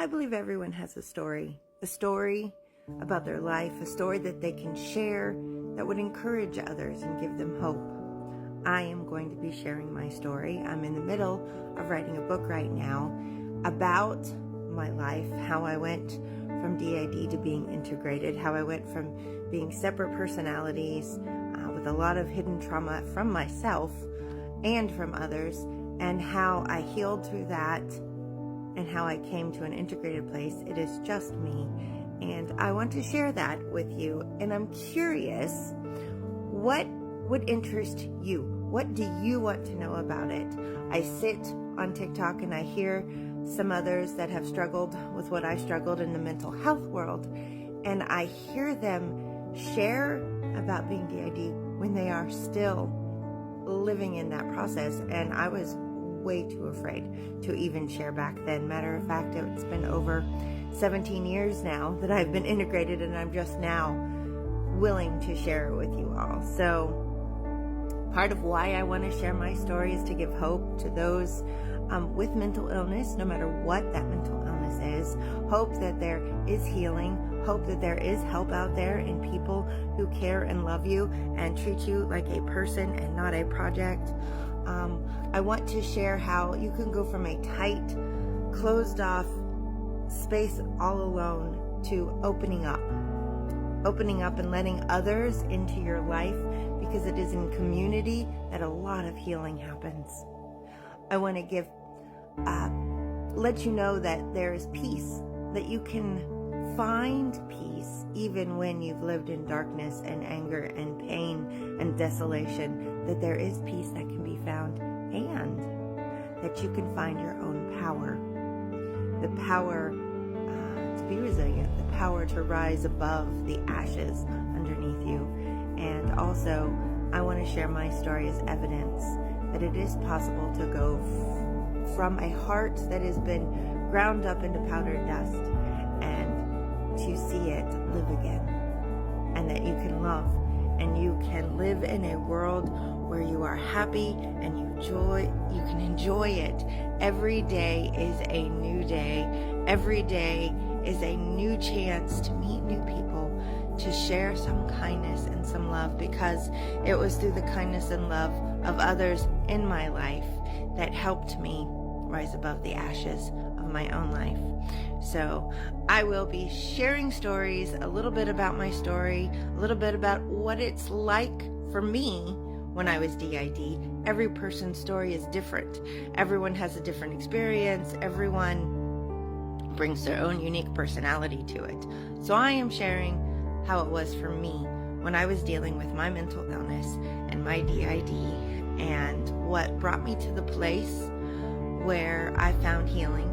I believe everyone has a story about their life, a story that they can share that would encourage others and give them hope. I am going to be sharing my story. I'm in the middle of writing a book right now about my life, how I went from DID to being integrated, how I went from being separate personalities with a lot of hidden trauma from myself and from others, and how I healed through that and how I came to an integrated place. It is just me, and I want to share that with you. And I'm curious, what would interest you? What do you want to know about it? I sit on TikTok and I hear some others that have struggled with what I struggled in the mental health world, and I hear them share about being DID when they are still living in that process, and I was way too afraid to even share back then. Matter of fact, it's been over 17 years now that I've been integrated, and I'm just now willing to share it with you all. So part of why I want to share my story is to give hope to those with mental illness, no matter what that mental illness is. Hope that there is healing, hope that there is help out there in people who care and love you and treat you like a person and not a project. I want to share how you can go from a tight, closed off space all alone to opening up and letting others into your life, because it is in community that a lot of healing happens. I want to let you know that there is peace, that you can find peace even when you've lived in darkness and anger and pain and desolation, that there is peace that can be found, and that you can find your own power, the power to be resilient, the power to rise above the ashes underneath you. And also, I want to share my story as evidence that it is possible to go from a heart that has been ground up into powdered dust and to see it live again, and that you can love and you can live in a world where you are happy and you can enjoy it. Every day is a new day. Every day is a new chance to meet new people, to share some kindness and some love, because it was through the kindness and love of others in my life that helped me rise above the ashes of my own life. So I will be sharing stories, a little bit about my story, a little bit about what it's like for me when I was DID. Every person's story is different. Everyone has a different experience. Everyone brings their own unique personality to it. So I am sharing how it was for me when I was dealing with my mental illness and my DID, and what brought me to the place where I found healing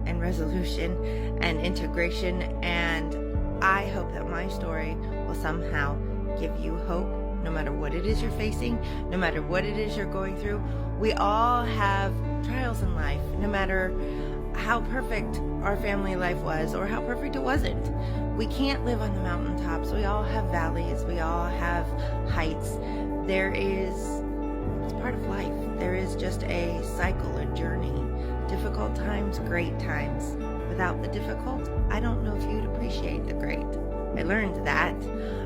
and resolution and integration. And I hope that my story will somehow give you hope, no matter what it is you're facing, no matter what it is you're going through. We all have trials in life, no matter how perfect our family life was or how perfect it wasn't. We can't live on the mountaintops. We all have valleys. We all have heights. It's part of life. There is just a cycle, a journey. Difficult times, great times. Without the difficult, I don't know if you'd appreciate the great. I learned that.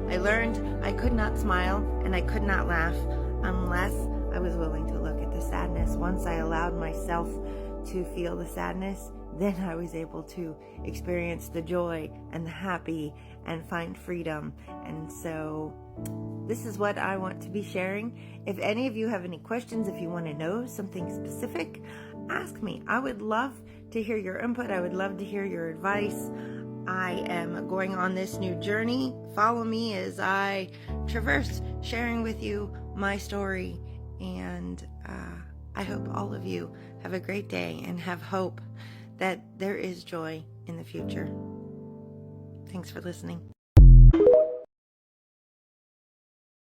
I learned I could not smile and I could not laugh unless I was willing to look at the sadness. Once I allowed myself to feel the sadness, then I was able to experience the joy and the happy and find freedom. And so this is what I want to be sharing. If any of you have any questions, if you want to know something specific, ask me. I would love to hear your input. I would love to hear your advice. I am going on this new journey. Follow me as I traverse sharing with you my story. And I hope all of you have a great day and have hope that there is joy in the future. Thanks for listening.